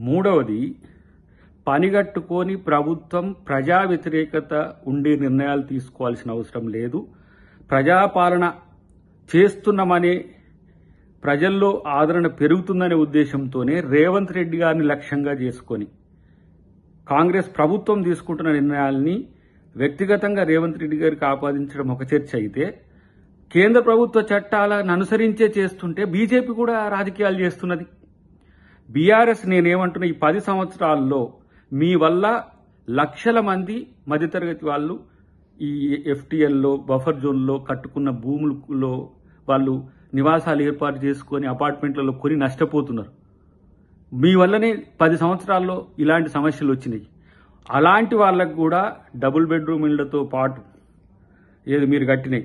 మూడవది, పనిగట్టుకొని ప్రభుత్వం ప్రజా వ్యతిరేకత ఉండే నిర్ణయాలు తీసుకోవాల్సిన అవసరం లేదు. ప్రజాపాలన చేస్తున్నామనే ప్రజల్లో ఆదరణ పెరుగుతుందనే ఉద్దేశంతోనే రేవంత్ రెడ్డి గారిని లక్ష్యంగా చేసుకొని కాంగ్రెస్ ప్రభుత్వం తీసుకుంటున్న నిర్ణయాల్ని వ్యక్తిగతంగా రేవంత్ రెడ్డి గారికి ఆపాదించడం ఒక చర్చ అయితే, కేంద్ర ప్రభుత్వ చట్టాలను అనుసరించే చేస్తుంటే బీజేపీ కూడా రాజకీయాలు చేస్తున్నది. బీఆర్ఎస్ నేనేమంటున్నా, ఈ 10 సంవత్సరాల్లో మీ వల్ల లక్షల మంది మధ్యతరగతి వాళ్ళు ఈ ఎఫ్టీఎల్లో బఫర్ జోన్లో కట్టుకున్న భూములలో వాళ్ళు నివాసాలు ఏర్పాటు చేసుకొని అపార్ట్మెంట్లలో కొని నష్టపోతున్నారు. మీ వల్లనే 10 సంవత్సరాల్లో ఇలాంటి సమస్యలు వచ్చినాయి. అలాంటి వాళ్ళకు కూడా డబుల్ బెడ్రూమ్ ఇళ్లతో పాటు ఏది మీరు కట్టినాయి,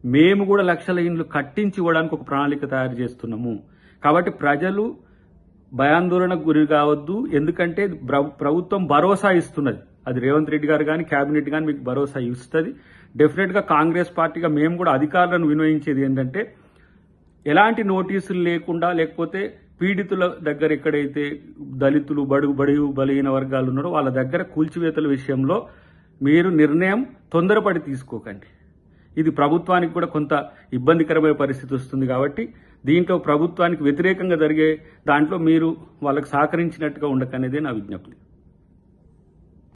మేము కూడా లక్షల ఇండ్లు కట్టించి ఇవ్వడానికి ఒక ప్రణాళిక తయారు చేస్తున్నాము. కాబట్టి ప్రజలు భయాందోళనకు గురి కావద్దు. ఎందుకంటే ప్రభుత్వం భరోసా ఇస్తున్నది. అది రేవంత్ రెడ్డి గారు కానీ కేబినెట్ కానీ మీకు భరోసా ఇస్తుంది. డెఫినెట్ గా కాంగ్రెస్ పార్టీగా మేము కూడా అధికారులను వినియోగించేది ఏంటంటే, ఎలాంటి నోటీసులు లేకుండా, లేకపోతే పీడితుల దగ్గర ఎక్కడైతే దళితులు బడుగు బలహీన వర్గాలు ఉన్నారో వాళ్ళ దగ్గర కూల్చివేతల విషయంలో మీరు నిర్ణయం తొందరపడి తీసుకోకండి. ఇది ప్రభుత్వానికి కూడా కొంత ఇబ్బందికరమైన పరిస్థితి వస్తుంది. కాబట్టి దీంట్లో ప్రభుత్వానికి వ్యతిరేకంగా జరిగే దాంట్లో మీరు వాళ్ళకు సహకరించినట్టుగా ఉండకనేదే నా విజ్ఞప్తి.